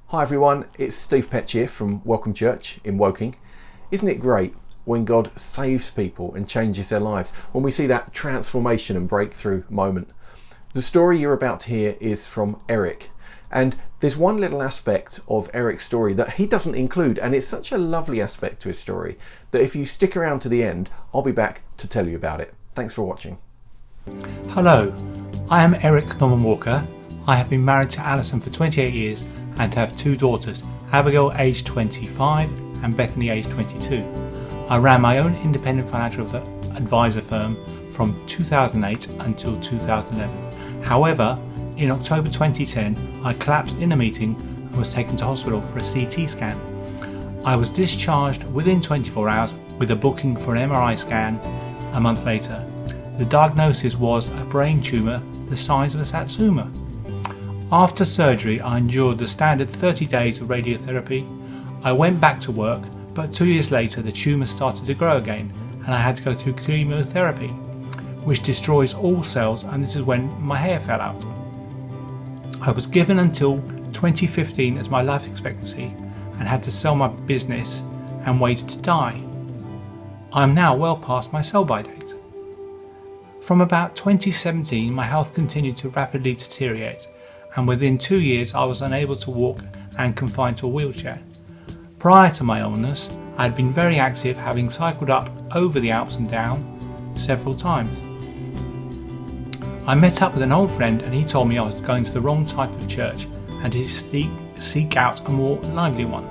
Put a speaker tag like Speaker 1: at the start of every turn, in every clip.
Speaker 1: Hi everyone, it's Steve Petch here from Welcome Church in Woking. Isn't it great when God saves people and changes their lives, when we see that transformation and breakthrough moment? The story you're about to hear is from Eric, and there's one little aspect of Eric's story that he doesn't include, and it's such a lovely aspect to his story that if you stick around to the end, I'll be back to tell you about it. Thanks for watching.
Speaker 2: Hello, I am Eric Norman Walker. I have been married to Alison for 28 years and have two daughters, Abigail aged 25 and Bethany aged 22. I ran my own independent financial advisor firm from 2008 until 2011. However, in October 2010, I collapsed in a meeting and was taken to hospital for a CT scan. I was discharged within 24 hours with a booking for an MRI scan a month later. The diagnosis was a brain tumour the size of a satsuma. After surgery, I endured the standard 30 days of radiotherapy. I went back to work, but 2 years later the tumour started to grow again and I had to go through chemotherapy, which destroys all cells, and this is when my hair fell out. I was given until 2015 as my life expectancy and had to sell my business and waited to die. I am now well past my sell-by date. From about 2017, my health continued to rapidly deteriorate, and within 2 years I was unable to walk and confined to a wheelchair. Prior to my illness, I had been very active, having cycled up over the Alps and down several times. I met up with an old friend and he told me I was going to the wrong type of church and to seek out a more lively one.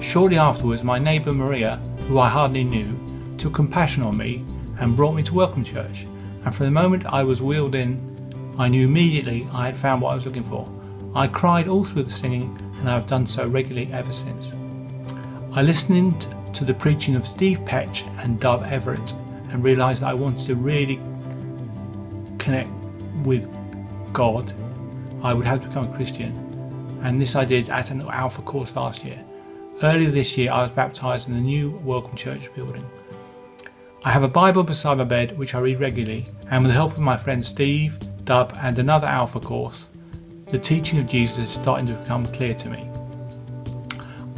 Speaker 2: Shortly afterwards, my neighbour Maria, who I hardly knew, took compassion on me and brought me to Welcome Church, and from the moment I was wheeled in, I knew immediately I had found what I was looking for. I cried all through the singing, and I have done so regularly ever since. I listened to the preaching of Steve Petch and Dove Everett and realised that I wanted to really connect with God. I would have to become a Christian, and this I did at an Alpha course last year. Earlier this year I was baptised in the new Welcome Church building. I have a Bible beside my bed which I read regularly, and with the help of my friend Steve, Dub and another Alpha course, the teaching of Jesus is starting to become clear to me.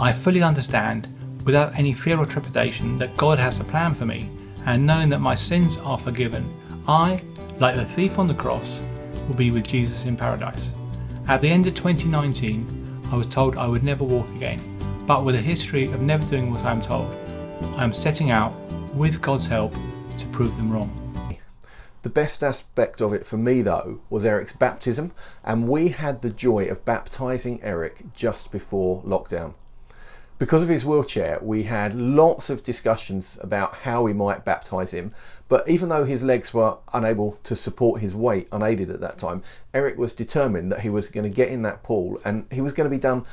Speaker 2: I fully understand, without any fear or trepidation, that God has a plan for me, and knowing that my sins are forgiven, I, like the thief on the cross, will be with Jesus in paradise. At the end of 2019, I was told I would never walk again, but with a history of never doing what I am told, I am setting out, with God's help, to prove them wrong.
Speaker 1: The best aspect of it for me though was Eric's baptism, and we had the joy of baptising Eric just before lockdown. Because of his wheelchair, we had lots of discussions about how we might baptise him, but even though his legs were unable to support his weight unaided at that time, Eric was determined that he was going to get in that pool and he was going to be done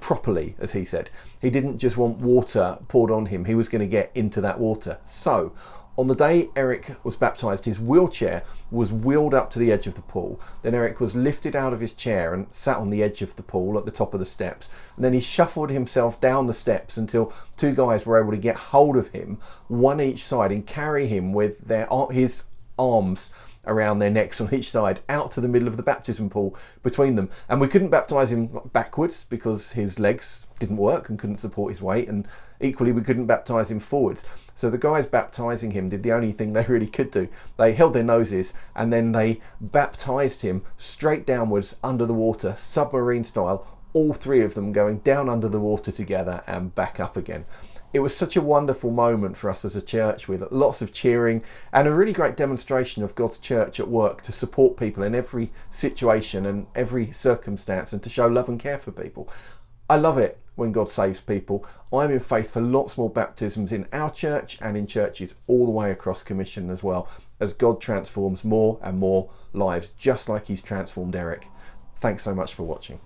Speaker 1: properly, as he said. He didn't just want water poured on him, he was going to get into that water. So on the day Eric was baptised, his wheelchair was wheeled up to the edge of the pool. Then Eric was lifted out of his chair and sat on the edge of the pool at the top of the steps. And then he shuffled himself down the steps until two guys were able to get hold of him, one each side, and carry him with his arms around their necks on each side out to the middle of the baptism pool between them. And we couldn't baptise him backwards because his legs didn't work and couldn't support his weight, and equally we couldn't baptise him forwards. So the guys baptising him did the only thing they really could do. They held their noses and then they baptised him straight downwards under the water, submarine style, all three of them going down under the water together and back up again. It was such a wonderful moment for us as a church, with lots of cheering and a really great demonstration of God's church at work to support people in every situation and every circumstance and to show love and care for people. I love it when God saves people. I'm in faith for lots more baptisms in our church and in churches all the way across Commission as well, as God transforms more and more lives, just like he's transformed Eric. Thanks so much for watching.